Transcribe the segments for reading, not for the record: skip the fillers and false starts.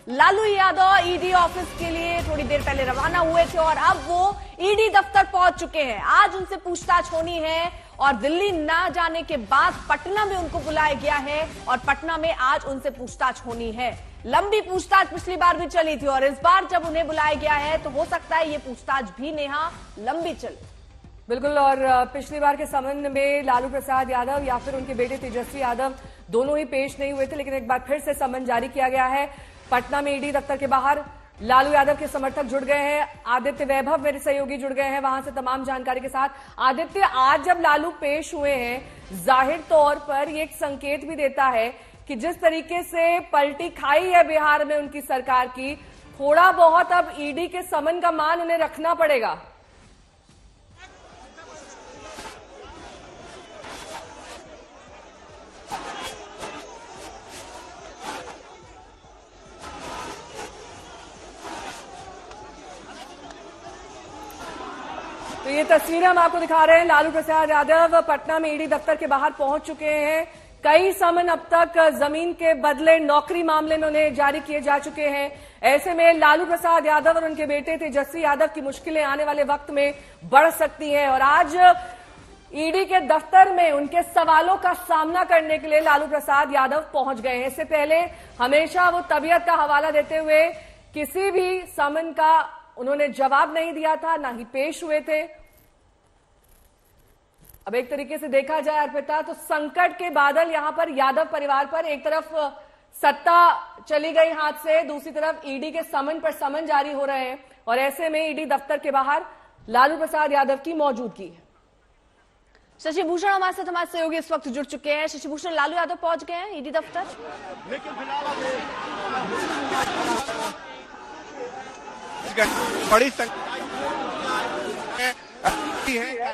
Lalu Yadav ED office के लिए थोड़ी देर पहले रवाना हुए थे और अब वो ईडी दफ्तर पहुंच चुके हैं। आज उनसे पूछताछ होनी है और दिल्ली ना जाने के बाद पटना में उनको बुलाया गया है और पटना में आज उनसे पूछताछ होनी है। लंबी पूछताछ पिछली बार भी चली थी और इस बार जब उन्हें बुलाया गया है तो हो सकता है ये पूछताछ भी नेहा लंबी चले। बिल्कुल। और पिछली बार के संबंध में लालू प्रसाद यादव या फिर उनके बेटे तेजस्वी यादव दोनों ही पेश नहीं हुए थे, लेकिन एक बार फिर से समन जारी किया गया है। पटना में ईडी दफ्तर के बाहर लालू यादव के समर्थक जुड़ गए हैं। आदित्य वैभव मेरे सहयोगी जुड़ गए हैं वहां से तमाम जानकारी के साथ। आदित्य, आज जब लालू पेश हुए हैं, जाहिर तौर पर ये एक संकेत भी देता है कि जिस तरीके से पलटी खाई है बिहार में उनकी सरकार की, थोड़ा बहुत अब ईडी के समन का मान उन्हें रखना पड़ेगा। तो ये तस्वीरें हम आपको दिखा रहे हैं। लालू प्रसाद यादव पटना में ईडी दफ्तर के बाहर पहुंच चुके हैं। कई समन अब तक जमीन के बदले नौकरी मामले में उन्हें जारी किए जा चुके हैं। ऐसे में लालू प्रसाद यादव और उनके बेटे तेजस्वी यादव की मुश्किलें आने वाले वक्त में बढ़ सकती हैं और आज ईडी के दफ्तर में उनके सवालों का सामना करने के लिए लालू प्रसाद यादव पहुंच गए हैं। इससे पहले हमेशा वो तबीयत का हवाला देते हुए किसी भी समन का उन्होंने जवाब नहीं दिया था, ना ही पेश हुए थे। अब एक तरीके से देखा जाए अर्पिता, तो संकट के बादल यहां पर यादव परिवार पर, एक तरफ सत्ता चली गई हाथ से, दूसरी तरफ ईडी के समन पर समन जारी हो रहे हैं और ऐसे में ईडी दफ्तर के बाहर लालू प्रसाद यादव की मौजूदगी है। शशि भूषण हमारे साथ हमारे सहयोगी इस वक्त जुड़ चुके हैं। शशि भूषण, लालू यादव पहुंच गए हैं ईडी दफ्तर? लेकिन बड़ी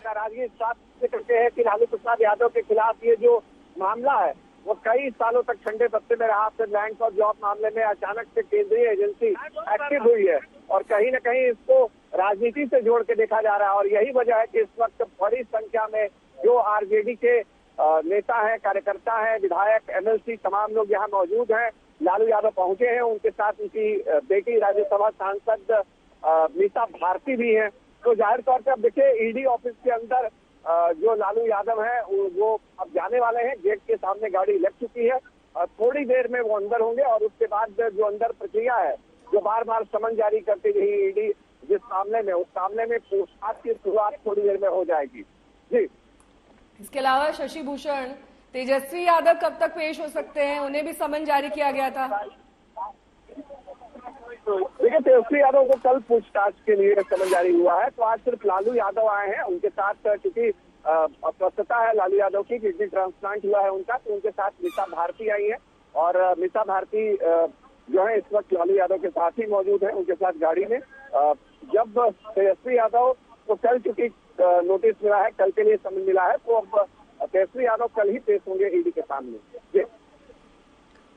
नाराजगी साफ करते हैं कि लालू प्रसाद यादव के खिलाफ ये जो मामला है वो कई सालों तक ठंडे पत्ते में रहा। फिर लैंड फॉर जॉब मामले में अचानक से केंद्रीय एजेंसी एक्टिव हुई है और कहीं न कहीं इसको राजनीति से जोड़ के देखा जा रहा है और यही वजह है कि इस वक्त बड़ी संख्या में जो आरजेडी के नेता हैं, कार्यकर्ता हैं, विधायक, एमएलसी, तमाम लोग यहाँ मौजूद हैं। लालू यादव पहुंचे हैं, उनके साथ उनकी बेटी राज्यसभा सांसद मीसा भारती भी हैं। तो जाहिर तौर पर अब देखिए ईडी ऑफिस के अंदर जो लालू यादव हैं वो अब जाने वाले हैं। गेट के सामने गाड़ी लग चुकी है, थोड़ी देर में वो अंदर होंगे और उसके बाद जो अंदर प्रक्रिया है, जो बार बार समन जारी करती रही ईडी जिस मामले में, उस मामले में पूछताछ की शुरुआत थोड़ी देर में हो जाएगी। जी, इसके अलावा शशि भूषण, तेजस्वी यादव कब तक पेश हो सकते हैं? उन्हें भी समन जारी किया गया था। देखिए, तेजस्वी यादव को कल पूछताछ के लिए समन जारी हुआ है, तो आज सिर्फ लालू यादव आए हैं। उनके साथ क्योंकि अस्वस्थता है लालू यादव की, किडनी ट्रांसप्लांट हुआ है उनका, तो उनके साथ मीसा भारती आई है और मीसा भारती जो है इस वक्त लालू यादव के साथ ही मौजूद है, उनके साथ गाड़ी में। जब तेजस्वी यादव को कल चूंकि नोटिस मिला है, कल के लिए समन मिला है, तो अब तेजस्वी यादव कल ही पेश होंगे ईडी के सामने।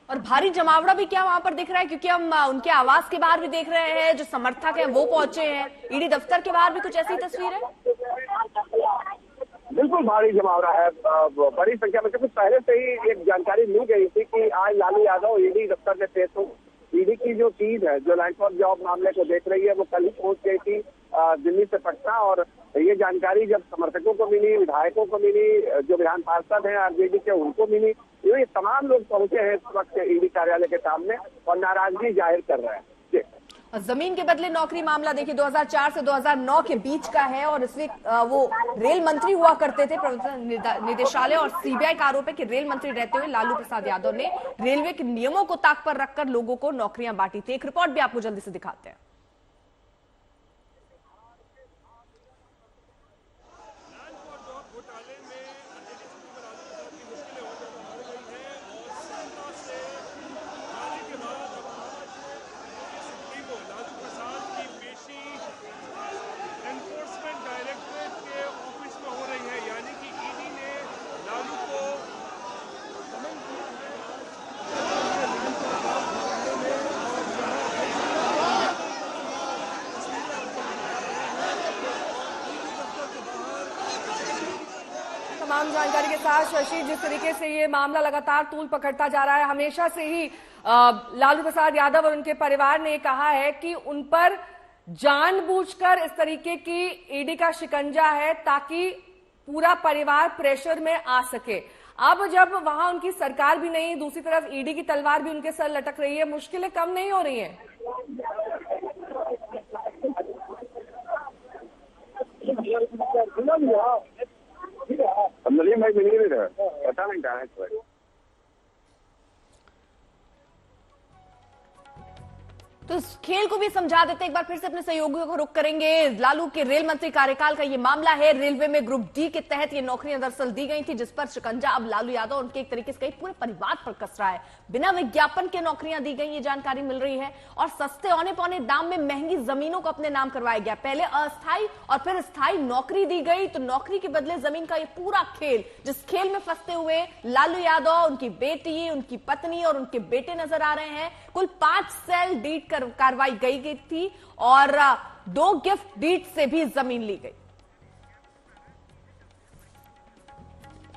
और भारी जमावड़ा भी क्या वहां पर दिख रहा है? क्योंकि हम उनके आवास के बाहर भी देख रहे हैं, जो समर्थक हैं वो पहुंचे हैं। ईडी दफ्तर के बाहर भी कुछ ऐसी तस्वीर है? बिल्कुल भारी जमावड़ा है, बड़ी संख्या में, क्योंकि पहले से ही एक जानकारी मिल गई थी कि आज लालू यादव ईडी दफ्तर में पेश हो। ईडी की जो टीम है जो लैंड फॉर जॉब मामले को देख रही है, वो कल ही पहुंच गई थी दिल्ली से पटना और ये जानकारी जब समर्थकों को मिली, विधायकों को मिली, जो विधान पार्षद हैं आरजेडी के, उनको मिली। ये तमाम लोग पहुंचे हैं इस वक्त ईडी कार्यालय के सामने और नाराजगी जाहिर कर रहे हैं। जमीन के बदले नौकरी मामला देखिए 2004 से 2009 के बीच का है और इसमें वो रेल मंत्री हुआ करते थे। प्रवर्तन निदेशालय और सीबीआई का आरोप है कि रेल मंत्री रहते हुए लालू प्रसाद यादव ने रेलवे के नियमों को ताक पर रखकर लोगों को नौकरियां बांटी थी। एक रिपोर्ट भी आपको जल्दी से दिखाते हैं। तमाम जानकारी के साथ। शशि, जिस तरीके से ये मामला लगातार तूल पकड़ता जा रहा है, हमेशा से ही लालू प्रसाद यादव और उनके परिवार ने कहा है कि उन पर जानबूझकर इस तरीके की ईडी का शिकंजा है ताकि पूरा परिवार प्रेशर में आ सके। अब जब वहां उनकी सरकार भी नहीं, दूसरी तरफ ईडी की तलवार भी उनके सर लटक रही है, मुश्किलें कम नहीं हो रही हैं? तो इस खेल को भी समझा देते, एक बार फिर से अपने सहयोगियों को रुख करेंगे। लालू के रेल मंत्री कार्यकाल का ये मामला है। रेलवे में ग्रुप डी के तहत ये नौकरियां दरअसल दी गई थी, जिस पर शिकंजा अब लालू यादव और उनके एक तरीके से कई पूरे परिवार पर कस रहा है। बिना विज्ञापन के नौकरियां दी गई, ये जानकारी मिल रही है। और सस्ते औने पौने दाम में महंगी जमीनों को अपने नाम करवाया गया। पहले अस्थायी और फिर स्थायी नौकरी दी गई। तो नौकरी के बदले जमीन का ये पूरा खेल, जिस खेल में फंसते हुए लालू यादव, उनकी बेटी, उनकी पत्नी और उनके बेटे नजर आ रहे हैं। कुल 5 सेल डीड कार्रवाई गई थी और 2 गिफ्ट डीड से भी जमीन ली गई।